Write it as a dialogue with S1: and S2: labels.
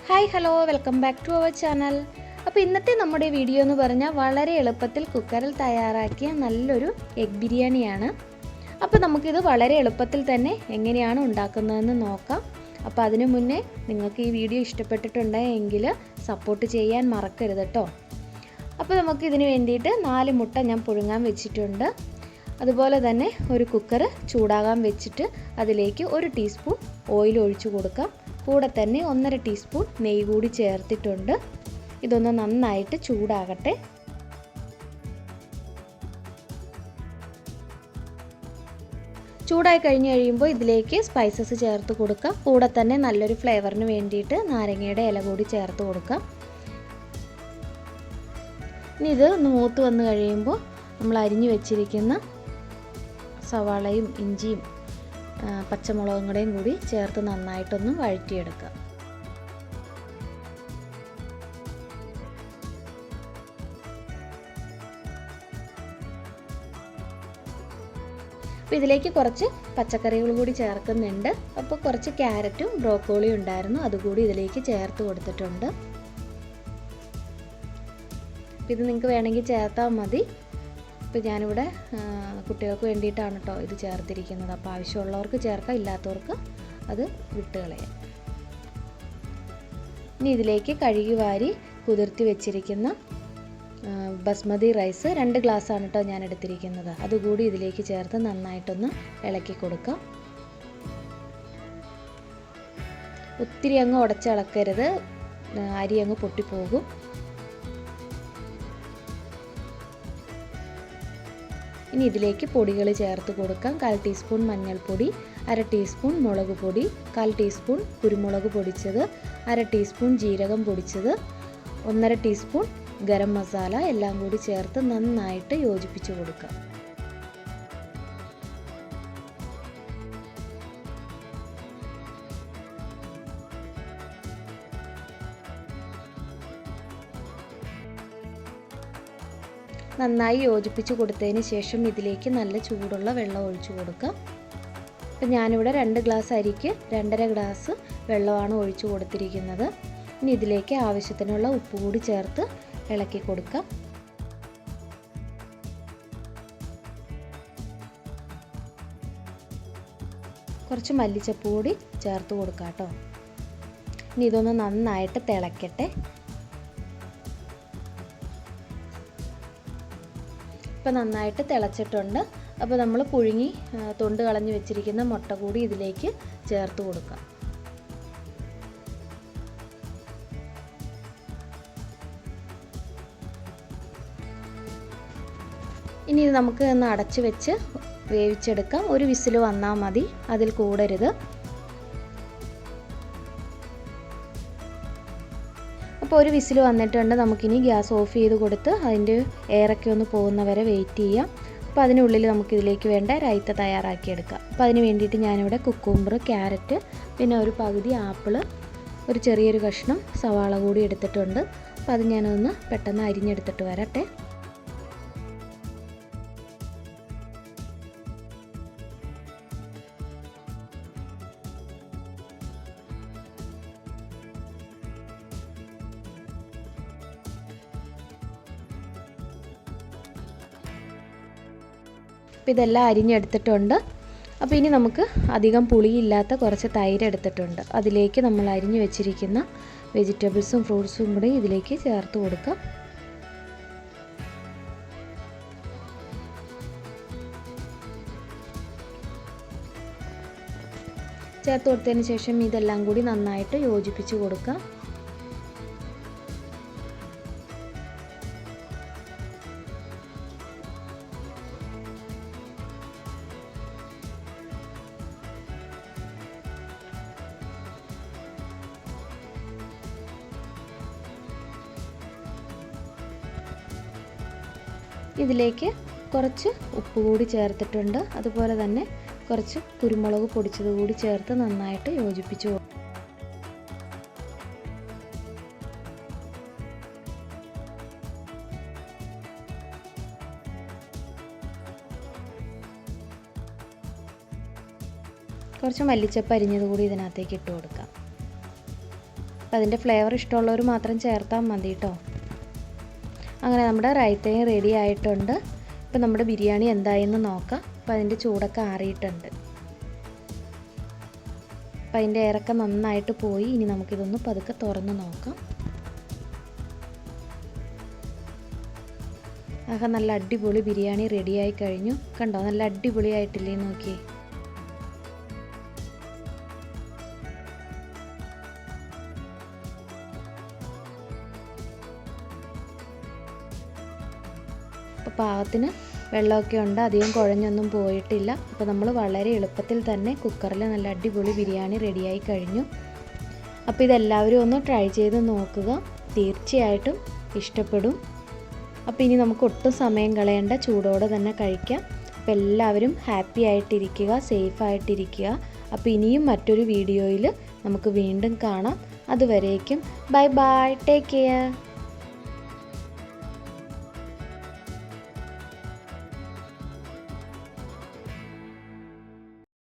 S1: Hi hello welcome back to our channel. അപ്പോൾ ഇന്നത്തെ നമ്മുടെ വീഡിയോ എന്ന് പറഞ്ഞാൽ വളരെ എളുപ്പത്തിൽ കുക്കറിൽ തയ്യാറാക്കിയ നല്ലൊരു എഗ് ബിരിയാണിയാണ്. അപ്പോൾ നമുക്കിത് വളരെ എളുപ്പത്തിൽ തന്നെ എങ്ങനെയാണ് ഉണ്ടാക്കുന്നതെന്ന് നോക്കാം. അപ്പോൾ അതിനു മുന്നേ നിങ്ങൾക്ക് ഈ വീഡിയോ ഇഷ്ടപ്പെട്ടിട്ടുണ്ടെങ്കിൽ സപ്പോർട്ട് ചെയ്യാൻ മറക്കരുത് കേട്ടോ. അപ്പോൾ നമുക്കിതിന് വേണ്ടിയിട്ട് 4 മുട്ട ഞാൻ പുഴുങ്ങാൻ വെച്ചിട്ടുണ്ട്. അതുപോലെ തന്നെ ഒരു കുക്കർ ചൂടാകാൻ വെച്ചിട്ട് അതിലേക്ക് 1 ടീസ്പൂൺ ഓയിൽ ഒഴിച്ചു കൊടുക്കാം. കൂടെ തന്നെ 1.5 ടീസ്പൂൺ നെയ്യ് കൂടി ചേർത്തിട്ടുണ്ട്. ഇതൊന്ന് നന്നായിട്ട് ചൂടാകട്ടെ. ചൂടായി കഴിഞ്ഞ് കഴിയുമ്പോൾ ഇതിലേക്ക് സ്പൈസസ് ചേർത്ത് കൊടുക്കാം. കൂടെ തന്നെ നല്ലൊരു ഫ്ലേവറിന് വേണ്ടിയിട്ട് നാരങ്ങയുടെ ഇല കൂടി ചേർത്ത് കൊടുക്കാം. ഇനി ഇത് മൂത്ത് വന്ന് കഴിയുമ്പോൾ നമ്മൾ അരിഞ്ഞു വെച്ചിരിക്കുന്ന സവാളയും ഇഞ്ചിയും പച്ചമുളകും കൂടെയും കൂടി ചേർത്ത് നന്നായിട്ടൊന്ന് വഴറ്റിയെടുക്കുക. അപ്പോൾ ഇതിലേക്ക് കുറച്ച് പച്ചക്കറികൾ കൂടി ചേർക്കുന്നുണ്ട്. അപ്പോൾ കുറച്ച് ക്യാരറ്റും ബ്രോക്കോളിയും ഉണ്ടായിരുന്നു, അതുകൂടി ഇതിലേക്ക് ചേർത്ത് കൊടുത്തിട്ടുണ്ട്. ഇത് നിങ്ങൾക്ക് വേണമെങ്കിൽ ചേർത്താൽ മതി. ഇപ്പോൾ ഞാനിവിടെ കുട്ടികൾക്ക് വേണ്ടിയിട്ടാണ് കേട്ടോ ഇത് ചേർത്തിരിക്കുന്നത്. അപ്പോൾ ആവശ്യമുള്ളവർക്ക് ചേർക്കാം, ഇല്ലാത്തവർക്ക് അത് വിട്ട് കളയാം. ഇനി ഇതിലേക്ക് കഴുകി വാരി കുതിർത്തി വെച്ചിരിക്കുന്ന ബസ്മതി റൈസ് 2 ഗ്ലാസ്സാണ് കേട്ടോ ഞാൻ എടുത്തിരിക്കുന്നത്. അതുകൂടി ഇതിലേക്ക് ചേർത്ത് നന്നായിട്ടൊന്ന് ഇളക്കി കൊടുക്കാം. ഒത്തിരി അങ്ങ് ഉടച്ചിളക്കരുത്, അരി അങ്ങ് പൊട്ടിപ്പോകും. ഇനി ഇതിലേക്ക് പൊടികൾ ചേർത്ത് കൊടുക്കാം. 1/4 ടീസ്പൂൺ മഞ്ഞൾപ്പൊടി, 1/2 ടീസ്പൂൺ മുളക് പൊടി, 1/4 ടീസ്പൂൺ കുരുമുളക് പൊടിച്ചത്, 1/2 ടീസ്പൂൺ ജീരകം പൊടിച്ചത്, 1/2 ടീസ്പൂൺ ഗരം മസാല എല്ലാം കൂടി ചേർത്ത് നന്നായിട്ട് യോജിപ്പിച്ച് കൊടുക്കാം. നന്നായി യോജിപ്പിച്ച് കൊടുത്തതിന് ശേഷം ഇതിലേക്ക് നല്ല ചൂടുള്ള വെള്ളം ഒഴിച്ചു കൊടുക്കാം. അപ്പം ഞാനിവിടെ 2 ഗ്ലാസ് അരിക്ക് 2.5 ഗ്ലാസ് വെള്ളമാണ് ഒഴിച്ചു കൊടുത്തിരിക്കുന്നത്. ഇനി ഇതിലേക്ക് ആവശ്യത്തിനുള്ള ഉപ്പ് കൂടി ചേർത്ത് ഇളക്കി കൊടുക്കാം. കുറച്ച് മല്ലിച്ചപ്പ് കൂടി ചേർത്ത് കൊടുക്കാം കേട്ടോ. ഇനി ഇതൊന്ന് നന്നായിട്ട് തിളക്കട്ടെ. ഇപ്പം നന്നായിട്ട് തിളച്ചിട്ടുണ്ട്. അപ്പോൾ നമ്മൾ പുഴുങ്ങി തൊണ്ട് കളഞ്ഞ് വെച്ചിരിക്കുന്ന മുട്ട കൂടി ഇതിലേക്ക് ചേർത്ത് കൊടുക്കാം. ഇനി ഇത് നമുക്ക് ഒന്ന് അടച്ച് വെച്ച് വേവിച്ചെടുക്കാം. 1 വിസിൽ വന്നാൽ മതി, അതിൽ കൂടരുത്. അപ്പോൾ 1 വിസിൽ വന്നിട്ടുണ്ട്. നമുക്കിനി ഗ്യാസ് ഓഫ് ചെയ്ത് കൊടുത്ത് അതിൻ്റെ എയറൊക്കെ ഒന്ന് പോകുന്നവരെ വെയിറ്റ് ചെയ്യാം. അപ്പോൾ അതിനുള്ളിൽ നമുക്കിതിലേക്ക് വേണ്ട റൈത്ത തയ്യാറാക്കിയെടുക്കാം. അപ്പോൾ അതിന് വേണ്ടിയിട്ട് ഞാനിവിടെ കുക്കുംബർ, ക്യാരറ്റ്, പിന്നെ ഒരു പകുതി ആപ്പിൾ, ഒരു ചെറിയൊരു കഷ്ണം സവാള കൂടി എടുത്തിട്ടുണ്ട്. അപ്പോൾ അത് ഞാനൊന്ന് പെട്ടെന്ന് അരിഞ്ഞെടുത്തിട്ട് വരട്ടെ. അപ്പോൾ ഇതെല്ലാം അരിഞ്ഞെടുത്തിട്ടുണ്ട്. അപ്പോൾ ഇനി നമുക്ക് അധികം പുളിയില്ലാത്ത കുറച്ച് തൈര് എടുത്തിട്ടുണ്ട്. അതിലേക്ക് നമ്മൾ അരിഞ്ഞു വെച്ചിരിക്കുന്ന വെജിറ്റബിൾസും ഫ്രൂട്ട്സും കൂടി ഇതിലേക്ക് ചേർത്ത് കൊടുക്കാം. ചേർത്ത് കൊടുത്തതിന് ശേഷം ഇതെല്ലാം കൂടി നന്നായിട്ട് യോജിപ്പിച്ച് കൊടുക്കാം. ഇതിലേക്ക് കുറച്ച് ഉപ്പ് കൂടി ചേർത്തിട്ടുണ്ട്. അതുപോലെ തന്നെ കുറച്ച് കുരുമുളക് പൊടിച്ചത് കൂടി ചേർത്ത് നന്നായിട്ട് യോജിപ്പിച്ച് കുറച്ച് മല്ലിച്ചപ്പ് അരിഞ്ഞത് കൂടി ഇതിനകത്തേക്ക് ഇട്ട് കൊടുക്കാം. അപ്പോൾ അതിൻ്റെ ഫ്ലേവർ ഇഷ്ടമുള്ളവർ മാത്രം ചേർത്താൽ മതി കേട്ടോ. അങ്ങനെ നമ്മുടെ റൈത്തയും റെഡി ആയിട്ടുണ്ട്. ഇപ്പോൾ നമ്മുടെ ബിരിയാണി എന്തായെന്ന് നോക്കാം. അപ്പോൾ അതിൻ്റെ ചൂടൊക്കെ ആറിയിട്ടുണ്ട്. അപ്പോൾ അതിൻ്റെ എയറൊക്കെ നന്നായിട്ട് പോയി. ഇനി നമുക്കിതൊന്ന് പതുക്കെ തുറന്ന് നോക്കാം. ആകെ നല്ല അടിപൊളി ബിരിയാണി റെഡിയായി കഴിഞ്ഞു. കണ്ടോ, നല്ല അടിപൊളിയായിട്ടില്ലേ, നോക്കിയേ. അപ്പോൾ പാകത്തിന് വെള്ളമൊക്കെ ഉണ്ട്, അധികം കുഴഞ്ഞൊന്നും പോയിട്ടില്ല. അപ്പോൾ നമ്മൾ വളരെ എളുപ്പത്തിൽ തന്നെ കുക്കറിൽ നല്ല അടിപൊളി ബിരിയാണി റെഡിയായി കഴിഞ്ഞു. അപ്പോൾ ഇതെല്ലാവരും ഒന്ന് ട്രൈ ചെയ്ത് നോക്കുക, തീർച്ചയായിട്ടും ഇഷ്ടപ്പെടും. അപ്പോൾ ഇനി നമുക്ക് ഒട്ടും സമയം കളയേണ്ട, ചൂടോടെ തന്നെ കഴിക്കാം. അപ്പോൾ എല്ലാവരും ഹാപ്പി ആയിട്ടിരിക്കുക, സേഫ് ആയിട്ടിരിക്കുക. അപ്പോൾ ഇനിയും മറ്റൊരു വീഡിയോയിൽ നമുക്ക് വീണ്ടും കാണാം. അതുവരേക്കും ബൈ ബൈ, ടേക്ക് കെയർ.